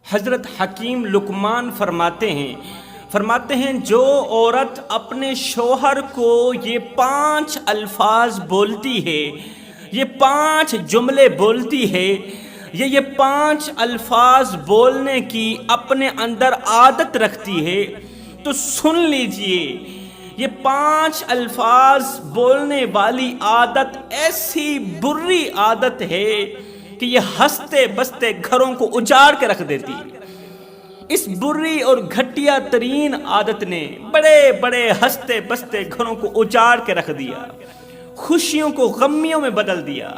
حضرت حکیم لقمان فرماتے ہیں جو عورت اپنے شوہر کو یہ 5 الفاظ بولتی ہے، یہ 5 جملے بولتی ہے، یہ 5 الفاظ بولنے کی اپنے اندر عادت رکھتی ہے، تو سن لیجئے یہ 5 الفاظ بولنے والی عادت ایسی بری عادت ہے کہ یہ ہنستے بستے گھروں کو اجاڑ کے رکھ دیتی ہے۔ اس بری اور گھٹیا ترین عادت نے بڑے بڑے ہنستے بستے گھروں کو اجاڑ کے رکھ دیا، خوشیوں کو غمیوں میں بدل دیا،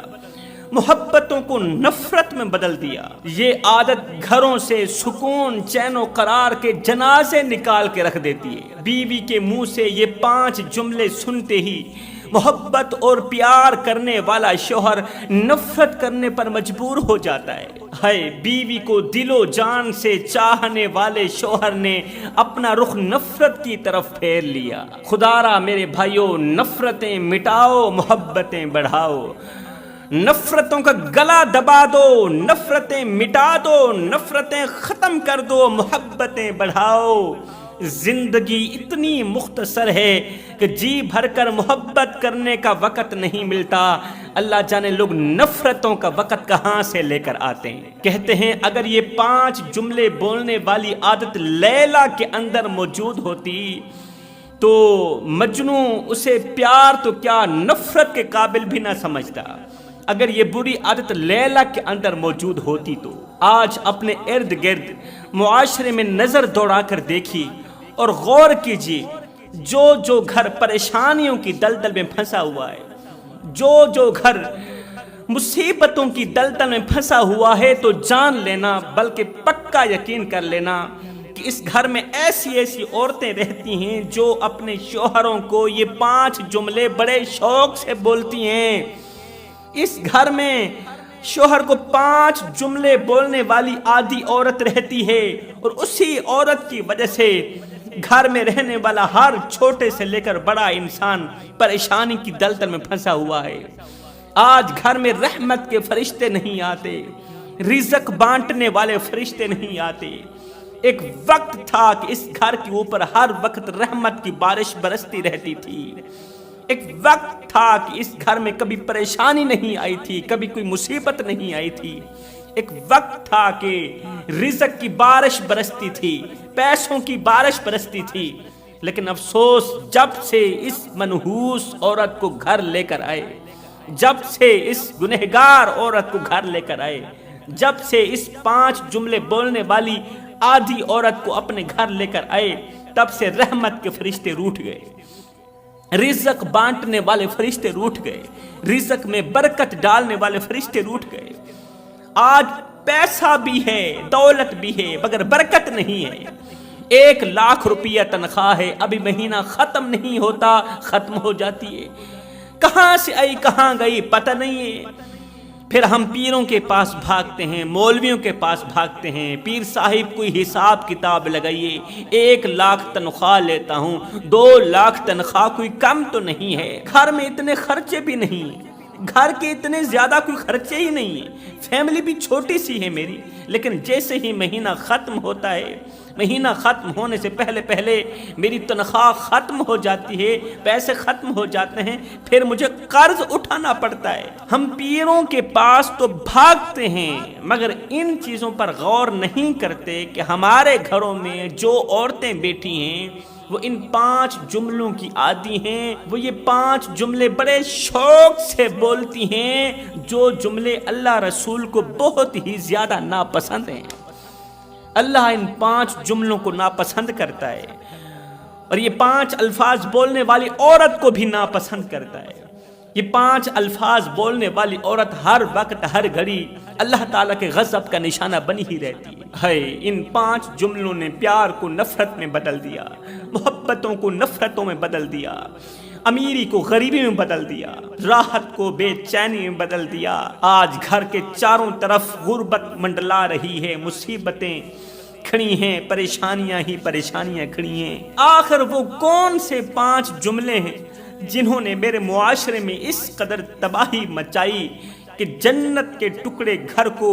محبتوں کو نفرت میں بدل دیا۔ یہ عادت گھروں سے سکون چین و قرار کے جنازے نکال کے رکھ دیتی ہے۔ بیوی کے منہ سے یہ 5 جملے سنتے ہی محبت اور پیار کرنے والا شوہر نفرت کرنے پر مجبور ہو جاتا ہے۔ ہائے بیوی کو دل و جان سے چاہنے والے شوہر نے اپنا رخ نفرت کی طرف پھیر لیا۔ خدا را میرے بھائیوں، نفرتیں مٹاؤ، محبتیں بڑھاؤ، نفرتوں کا گلا دبا دو، نفرتیں مٹا دو، نفرتیں ختم کر دو، محبتیں بڑھاؤ۔ زندگی اتنی مختصر ہے کہ جی بھر کر محبت کرنے کا وقت نہیں ملتا، اللہ جانے لوگ نفرتوں کا وقت کہاں سے لے کر آتے ہیں۔ کہتے ہیں اگر یہ 5 جملے بولنے والی عادت لیلا کے اندر موجود ہوتی تو مجنو اسے پیار تو کیا نفرت کے قابل بھی نہ سمجھتا۔ اگر یہ بری عادت لیلا کے اندر موجود ہوتی تو آج اپنے ارد گرد معاشرے میں نظر دوڑا کر دیکھی اور غور کیجیے، جو گھر پریشانیوں کی دلدل میں پھنسا ہوا ہے، جو گھر مصیبتوں کی دلدل میں پھنسا ہوا ہے، تو جان لینا بلکہ پکا یقین کر لینا کہ اس گھر میں ایسی عورتیں رہتی ہیں جو اپنے شوہروں کو یہ 5 جملے بڑے شوق سے بولتی ہیں۔ اس گھر میں شوہر کو 5 جملے بولنے والی آدھی عورت رہتی ہے، اور اسی عورت کی وجہ سے گھر میں رہنے والا ہر چھوٹے سے لے کر بڑا انسان پریشانی کی دلدل میں پھنسا ہوا ہے۔ آج گھر میں رحمت کے فرشتے نہیں آتے، رزق بانٹنے والے فرشتے نہیں آتے۔ ایک وقت تھا کہ اس گھر کے اوپر ہر وقت رحمت کی بارش برستی رہتی تھی۔ ایک وقت تھا کہ اس گھر میں کبھی پریشانی نہیں آئی تھی، کبھی کوئی مصیبت نہیں آئی تھی۔ ایک وقت تھا کہ رزق کی بارش برستی تھی، پیسوں کی بارش برستی تھی۔ لیکن افسوس، جب سے اس منحوس عورت کو گھر لے کر آئے، جب سے اس گنہگار عورت کو گھر لے کر آئے، جب سے اس 5 جملے بولنے والی آدھی عورت کو اپنے گھر لے کر آئے، تب سے رحمت کے فرشتے روٹھ گئے، رزق بانٹنے والے فرشتے روٹھ گئے، رزق میں برکت ڈالنے والے فرشتے روٹھ گئے۔ آج پیسہ بھی ہے، دولت بھی ہے، مگر برکت نہیں ہے۔ 1 لاکھ روپیہ تنخواہ ہے، ابھی مہینہ ختم نہیں ہوتا، ختم ہو جاتی ہے۔ کہاں سے آئی کہاں گئی پتہ نہیں ہے۔ پھر ہم پیروں کے پاس بھاگتے ہیں، مولویوں کے پاس بھاگتے ہیں، پیر صاحب کوئی حساب کتاب لگائیے، 1 لاکھ تنخواہ لیتا ہوں، 2 لاکھ تنخواہ کوئی کم تو نہیں ہے۔ گھر میں اتنے خرچے بھی نہیں ہیں، گھر کے اتنے زیادہ کوئی خرچے ہی نہیں ہیں، فیملی بھی چھوٹی سی ہے میری، لیکن جیسے ہی مہینہ ختم ہوتا ہے، مہینہ ختم ہونے سے پہلے میری تنخواہ ختم ہو جاتی ہے، پیسے ختم ہو جاتے ہیں، پھر مجھے قرض اٹھانا پڑتا ہے۔ ہم پیروں کے پاس تو بھاگتے ہیں، مگر ان چیزوں پر غور نہیں کرتے کہ ہمارے گھروں میں جو عورتیں بیٹھی ہیں وہ ان 5 جملوں کی عادی ہیں۔ وہ یہ 5 جملے بڑے شوق سے بولتی ہیں، جو جملے اللہ رسول کو بہت ہی زیادہ ناپسند ہیں۔ اللہ ان 5 جملوں کو ناپسند کرتا ہے، اور یہ 5 الفاظ بولنے والی عورت کو بھی ناپسند کرتا ہے۔ یہ 5 الفاظ بولنے والی عورت ہر وقت ہر گھڑی اللہ تعالیٰ کے غضب کا نشانہ بنی ہی رہتی ہے۔ ان 5 جملوں نے پیار کو نفرت میں بدل دیا، محبتوں کو نفرتوں میں بدل دیا، امیری کو غریبی میں بدل دیا، راحت کو بے چینی میں بدل دیا۔ آج گھر کے چاروں طرف غربت منڈلا رہی ہے، مصیبتیں کھڑی ہیں، پریشانیاں ہی پریشانیاں کھڑی ہیں۔ آخر وہ کون سے 5 جملے ہیں جنہوں نے میرے معاشرے میں اس قدر تباہی مچائی کہ جنت کے ٹکڑے گھر کو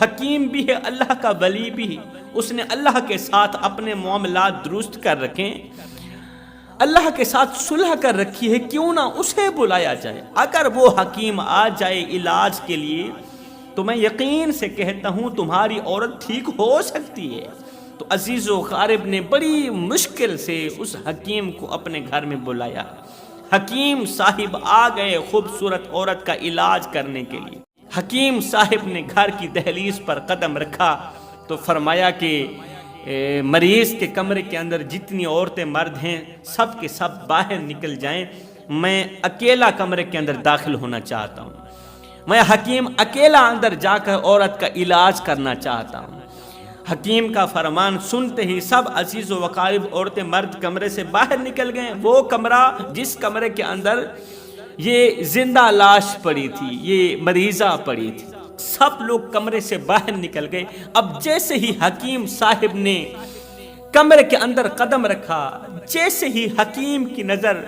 حکیم بھی ہے، اللہ کا ولی بھی ہے، اس نے اللہ کے ساتھ اپنے معاملات درست کر رکھے، اللہ کے ساتھ صلح کر رکھی ہے، کیوں نہ اسے بلایا جائے۔ اگر وہ حکیم آ جائے علاج کے لیے تو میں یقین سے کہتا ہوں تمہاری عورت ٹھیک ہو سکتی ہے۔ تو عزیز و اقارب نے بڑی مشکل سے اس حکیم کو اپنے گھر میں بلایا۔ حکیم صاحب آ گئے خوبصورت عورت کا علاج کرنے کے لیے۔ حکیم صاحب نے گھر کی دہلیز پر قدم رکھا تو فرمایا کہ مریض کے کمرے کے اندر جتنی عورتیں مرد ہیں سب کے سب باہر نکل جائیں، میں اکیلا کمرے کے اندر داخل ہونا چاہتا ہوں، میں حکیم اکیلا اندر جا کر عورت کا علاج کرنا چاہتا ہوں۔ حکیم کا فرمان سنتے ہی سب عزیز و اقارب عورتیں مرد کمرے سے باہر نکل گئے۔ وہ کمرہ جس کمرے کے اندر یہ زندہ لاش پڑی تھی، یہ مریضہ پڑی تھی، سب لوگ کمرے سے باہر نکل گئے۔ اب جیسے ہی حکیم صاحب نے کمرے کے اندر قدم رکھا، جیسے ہی حکیم کی نظر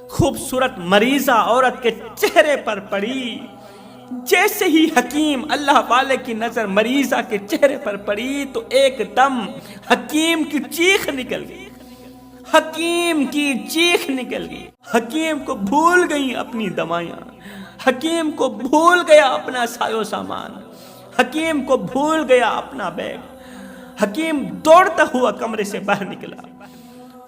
خوبصورت مریضہ عورت کے چہرے پر پڑی، جیسے ہی حکیم اللہ والے کی نظر مریضہ کے چہرے پر پڑی تو ایک دم حکیم کی چیخ نکل گئی، حکیم کی چیخ نکل گئی۔ حکیم کو بھول گئی اپنی دوائیاں، حکیم کو بھول گیا اپنا سایہ سامان، حکیم کو بھول گیا اپنا بیگ۔ حکیم دوڑتا ہوا کمرے سے باہر نکلا،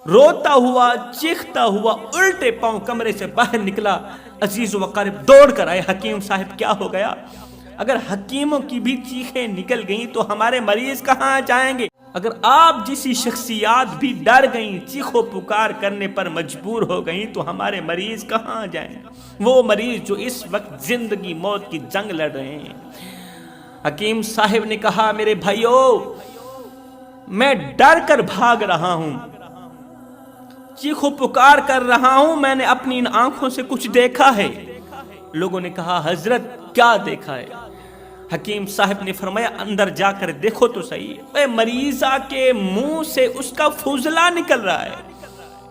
روتا ہوا، چیختا ہوا، الٹے پاؤں کمرے سے باہر نکلا۔ عزیز و اقارب دوڑ کر آئے، حکیم صاحب کیا ہو گیا؟ اگر حکیموں کی بھی چیخیں نکل گئیں تو ہمارے مریض کہاں جائیں گے؟ اگر آپ جیسی شخصیات بھی ڈر گئیں، چیخو پکار کرنے پر مجبور ہو گئیں تو ہمارے مریض کہاں جائیں؟ وہ مریض جو اس وقت زندگی موت کی جنگ لڑ رہے ہیں۔ حکیم صاحب نے کہا میرے بھائیو، میں ڈر کر بھاگ رہا ہوں، چیخو پکار کر رہا ہوں، میں نے اپنی ان آنکھوں سے کچھ دیکھا ہے۔ لوگوں نے کہا حضرت کیا دیکھا ہے؟ حکیم صاحب نے فرمایا اندر جا کر دیکھو تو صحیح، اے مریضہ کے منہ سے اس کا فضلہ نکل رہا ہے۔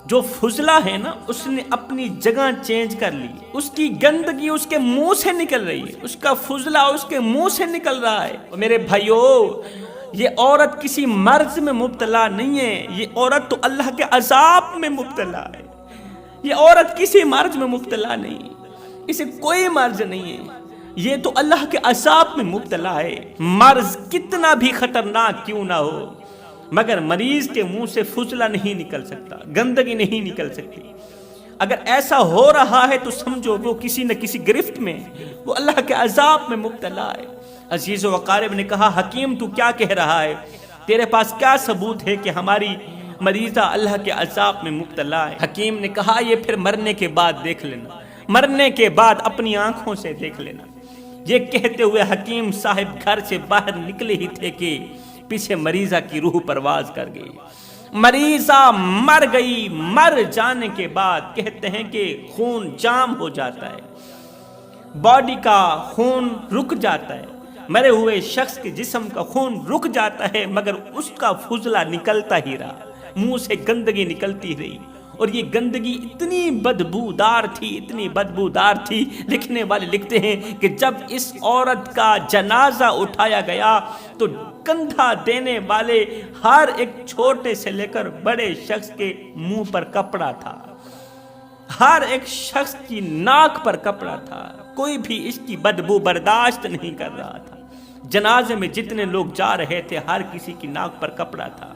جو فضلہ ہے نا اس نے اپنی جگہ چینج کر لی، اس کی گندگی اس کے منہ سے نکل رہی ہے، اس کا فضلہ اس کے منہ سے نکل رہا ہے۔ میرے بھائیو، یہ عورت کسی مرض میں مبتلا نہیں ہے، یہ عورت تو اللہ کے عذاب میں مبتلا ہے۔ یہ عورت کسی مرض میں مبتلا نہیں، اسے کوئی مرض نہیں ہے، یہ تو اللہ کے عذاب میں مبتلا ہے۔ مرض کتنا بھی خطرناک کیوں نہ ہو مگر مریض کے منہ سے فضلہ نہیں نکل سکتا، گندگی نہیں نکل سکتی۔ اگر ایسا ہو رہا ہے تو سمجھو وہ کسی نہ کسی گرفت میں، وہ اللہ کے عذاب میں مبتلا ہے۔ عزیز و اقارب نے کہا حکیم تو کیا کہہ رہا ہے؟ تیرے پاس کیا ثبوت ہے کہ ہماری مریضہ اللہ کے عذاب میں مبتلا ہے؟ حکیم نے کہا یہ پھر مرنے کے بعد دیکھ لینا، مرنے کے بعد اپنی آنکھوں سے دیکھ لینا۔ یہ کہتے ہوئے حکیم صاحب گھر سے باہر نکلے ہی تھے کہ پیچھے مریضہ کی روح پرواز کر گئی۔ مریضہ مر گئی، مر جانے کے بعد کہتے ہیں کہ خون جام ہو جاتا ہے، باڈی کا خون رک جاتا ہے، مرے ہوئے شخص کے جسم کا خون رک جاتا ہے مگر اس کا فضلہ نکلتا ہی رہا، منہ سے گندگی نکلتی رہی، اور یہ گندگی اتنی بدبودار تھی، اتنی بدبودار تھی، لکھنے والے لکھتے ہیں کہ جب اس عورت کا جنازہ اٹھایا گیا تو کندھا دینے والے ہر ایک چھوٹے سے لے کر بڑے شخص کے منہ پر کپڑا تھا، ہر ایک شخص کی ناک پر کپڑا تھا، کوئی بھی اس کی بدبو برداشت نہیں کر رہا تھا۔ جنازے میں جتنے لوگ جا رہے تھے ہر کسی کی ناک پر کپڑا تھا،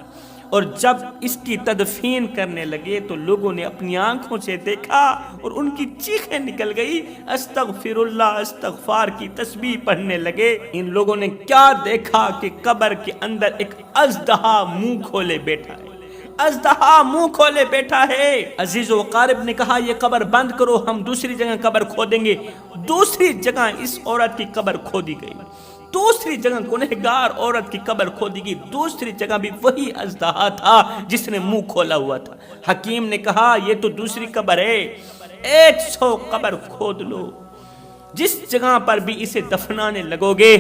اور جب اس کی تدفین کرنے لگے تو لوگوں نے اپنی آنکھوں سے دیکھا اور ان کی چیخیں نکل گئی، استغفر اللہ، استغفار کی تسبیح پڑھنے لگے۔ ان لوگوں نے کیا دیکھا کہ قبر کے اندر ایک اژدہا منہ کھولے بیٹھا ہے، اژدہا منہ کھولے بیٹھا ہے۔ عزیز و اقارب نے کہا یہ قبر بند کرو، ہم دوسری جگہ قبر کھودیں گے۔ دوسری جگہ اس عورت کی قبر کھودی گئی، دوسری جگہ گنہگار عورت کی قبر کھودی گئی، دوسری جگہ بھی وہی اژدہا تھا جس نے منہ کھولا ہوا تھا۔ حکیم نے کہا یہ تو دوسری قبر ہے، 100 قبر کھود لو، جس جگہ پر بھی اسے دفنانے لگو گے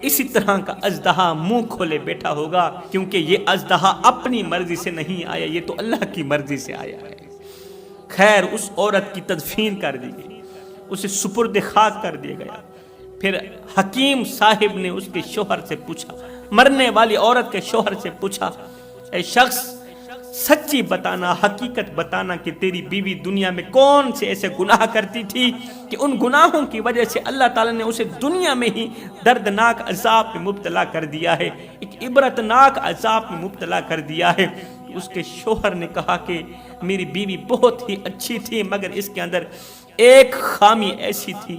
اسی طرح کا اژدہا منہ کھولے بیٹھا ہوگا، کیونکہ یہ اژدہا اپنی مرضی سے نہیں آیا، یہ تو اللہ کی مرضی سے آیا ہے۔ خیر اس عورت کی تدفین کر دی گئی، اسے سپرد خاک کر دیا گیا۔ پھر حکیم صاحب نے اس کے شوہر سے پوچھا، مرنے والی عورت کے شوہر سے پوچھا، اے شخص سچی بتانا، حقیقت بتانا کہ تیری بیوی دنیا میں کون سے ایسے گناہ کرتی تھی کہ ان گناہوں کی وجہ سے اللہ تعالیٰ نے اسے دنیا میں ہی دردناک عذاب میں مبتلا کر دیا ہے، ایک عبرتناک عذاب میں مبتلا کر دیا ہے۔ اس کے شوہر نے کہا کہ میری بیوی بہت ہی اچھی تھی، مگر اس کے اندر ایک خامی ایسی تھی،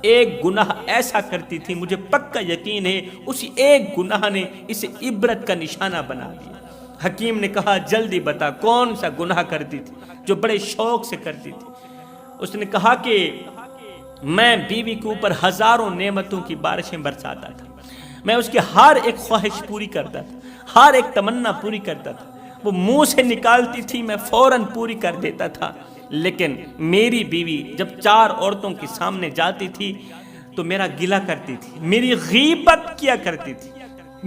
ایک گناہ ایسا کرتی تھی، مجھے پکا یقین ہے اسی ایک گناہ نے اسے عبرت کا نشانہ بنا دیا۔ حکیم نے کہا جلدی بتا کون سا گناہ کرتی تھی جو بڑے شوق سے کرتی تھی؟ اس نے کہا کہ میں بیوی کے اوپر ہزاروں نعمتوں کی بارشیں برساتا تھا، میں اس کی ہر ایک خواہش پوری کرتا تھا، ہر ایک تمنا پوری کرتا تھا، وہ منہ سے نکالتی تھی میں فوراً پوری کر دیتا تھا، لیکن میری بیوی جب 4 عورتوں کے سامنے جاتی تھی تو میرا گلہ کرتی تھی، میری غیبت کیا کرتی تھی،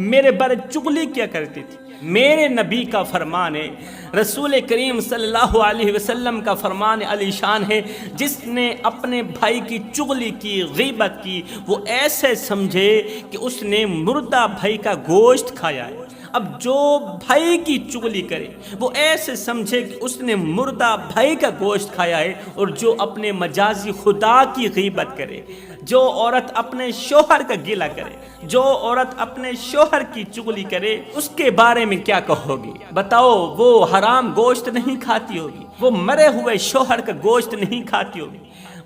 میرے بارے چغلی کیا کرتی تھی۔ میرے نبی کا فرمان ہے، رسول کریم صلی اللہ علیہ وسلم کا فرمان علی شان ہے، جس نے اپنے بھائی کی چغلی کی، غیبت کی، وہ ایسے سمجھے کہ اس نے مردہ بھائی کا گوشت کھایا ہے۔ اب جو بھائی کی چغلی کرے وہ ایسے سمجھے کہ اس نے مردہ بھائی کا گوشت کھایا ہے، اور جو اپنے مجازی خدا کی غیبت کرے، جو عورت اپنے شوہر کا گلہ کرے، جو عورت اپنے شوہر کی چغلی کرے، اس کے بارے میں کیا کہو گی؟ بتاؤ، وہ حرام گوشت نہیں کھاتی ہوگی، وہ مرے ہوئے شوہر کا گوشت نہیں کھاتی ہوگی،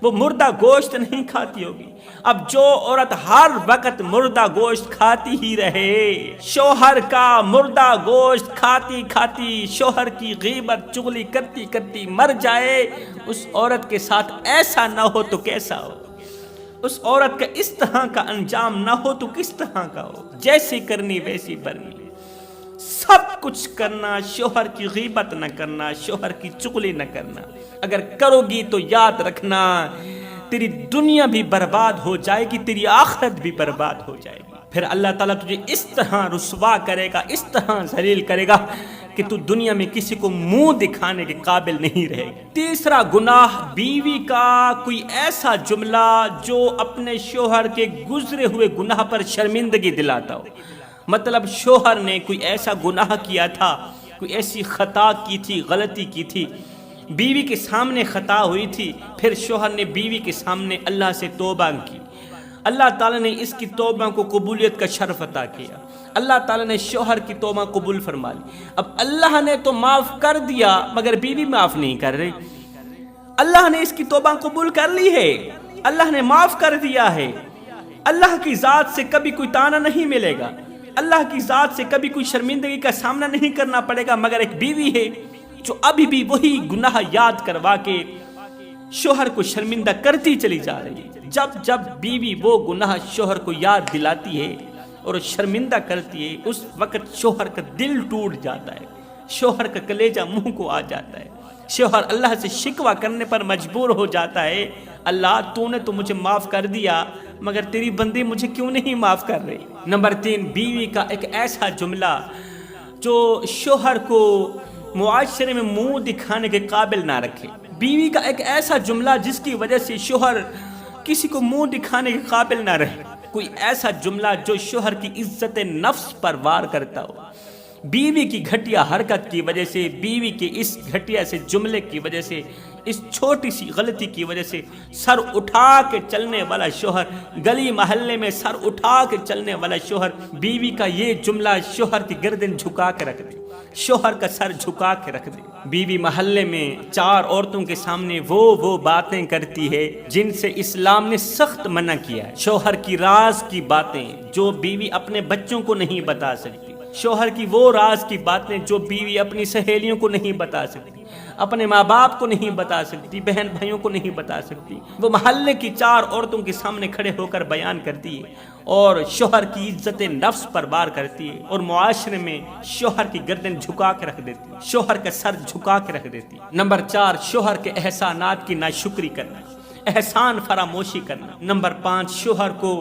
وہ مردہ گوشت نہیں کھاتی ہوگی۔ اب جو عورت ہر وقت مردہ گوشت کھاتی ہی رہے، شوہر کا مردہ گوشت کھاتی کھاتی، شوہر کی غیبت چغلی کرتی کرتی مر جائے، اس عورت کے ساتھ ایسا نہ ہو تو کیسا ہو؟ اس عورت کا اس طرح کا انجام نہ ہو تو کس طرح کا ہو؟ جیسی کرنی ویسی برنی، سب کچھ کرنا، شوہر کی غیبت نہ کرنا، شوہر کی چغلی نہ کرنا۔ اگر کرو گی تو یاد رکھنا تیری دنیا بھی برباد ہو جائے گی، تیری آخرت بھی برباد ہو جائے گی۔ پھر اللہ تعالیٰ تجھے اس طرح رسوا کرے گا، اس طرح ذلیل کرے گا کہ تو دنیا میں کسی کو منہ دکھانے کے قابل نہیں رہے گی۔ تیسرا گناہ، بیوی کا کوئی ایسا جملہ جو اپنے شوہر کے گزرے ہوئے گناہ پر شرمندگی دلاتا ہو۔ مطلب شوہر نے کوئی ایسا گناہ کیا تھا، کوئی ایسی خطا کی تھی، غلطی کی تھی، بیوی کے سامنے خطا ہوئی تھی، پھر شوہر نے بیوی کے سامنے اللہ سے توبہ کی، اللہ تعالیٰ نے اس کی توبہ کو قبولیت کا شرف عطا کیا، اللہ تعالیٰ نے شوہر کی توبہ قبول فرما لی۔ اب اللہ نے تو معاف کر دیا مگر بیوی معاف نہیں کر رہی۔ اللہ نے اس کی توبہ قبول کر لی ہے، اللہ نے معاف کر دیا ہے، اللہ کی ذات سے کبھی کوئی تانا نہیں ملے گا، اللہ کی ذات سے کبھی کوئی شرمندگی کا سامنا نہیں کرنا پڑے گا، مگر ایک بیوی ہے جو ابھی بھی وہی گناہ یاد کروا کے شوہر کو شرمندہ کرتی چلی جا رہی ہے۔ جب جب بیوی وہ گناہ شوہر کو یاد دلاتی ہے اور شرمندہ کرتی ہے، اس وقت شوہر کا دل ٹوٹ جاتا ہے، شوہر کا کلیجہ منہ کو آ جاتا ہے، شوہر اللہ سے شکوہ کرنے پر مجبور ہو جاتا ہے، اللہ تو نے تو مجھے معاف کر دیا مگر تیری بندی مجھے کیوں نہیں معاف کر رہی؟ نمبر 3، بیوی کا ایک ایسا جملہ جو شوہر کو معاشرے میں منہ دکھانے کے قابل نہ رکھے، بیوی کا ایک ایسا جملہ جس کی وجہ سے شوہر کسی کو منہ دکھانے کے قابل نہ رہے، کوئی ایسا جملہ جو شوہر کی عزت نفس پر وار کرتا ہو۔ بیوی کی گھٹیا حرکت کی وجہ سے، بیوی کے اس گھٹیا سے جملے کی وجہ سے، اس چھوٹی سی غلطی کی وجہ سے سر اٹھا کے چلنے والا شوہر، گلی محلے میں سر اٹھا کے چلنے والا شوہر، بیوی کا یہ جملہ شوہر کی گردن جھکا کے رکھ دے، شوہر کا سر جھکا کے رکھ دے۔ بیوی محلے میں 4 عورتوں کے سامنے وہ باتیں کرتی ہے جن سے اسلام نے سخت منع کیا ہے، شوہر کی راز کی باتیں جو بیوی اپنے بچوں کو نہیں بتا سکتی، شوہر کی وہ راز کی باتیں جو بیوی اپنی سہیلیوں کو نہیں بتا سکتی، اپنے ماں باپ کو نہیں بتا سکتی، بہن بھائیوں کو نہیں بتا سکتی، وہ محلے کی 4 عورتوں کے سامنے کھڑے ہو کر بیان کرتی ہے اور شوہر کی عزت نفس پر وار کرتی ہے، اور معاشرے میں شوہر کی گردن جھکا کے رکھ دیتی ہے، شوہر کا سر جھکا کے رکھ دیتی ہے۔ نمبر 4، شوہر کے احسانات کی ناشکری کرنا، احسان فراموشی کرنا۔ نمبر 5، شوہر کو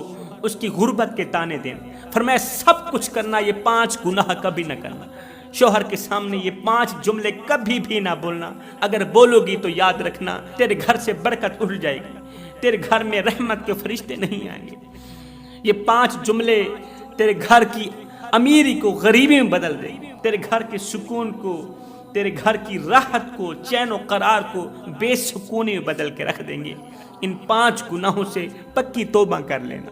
اس کی غربت کے تانے دینا، فرمایا سب کچھ کرنا، یہ 5 گناہ کبھی نہ کرنا۔ شوہر کے سامنے یہ 5 جملے کبھی بھی نہ بولنا، اگر بولو گی تو یاد رکھنا تیرے گھر سے برکت اٹھ جائے گی، تیرے گھر میں رحمت کے فرشتے نہیں آئیں گے۔ یہ 5 جملے تیرے گھر کی امیری کو غریبی میں بدل دیں گے، تیرے گھر کے سکون کو، تیرے گھر کی راحت کو، چین و قرار کو بے سکونی میں بدل کے رکھ دیں گے۔ ان 5 گناہوں سے پکی توبہ کر لینا۔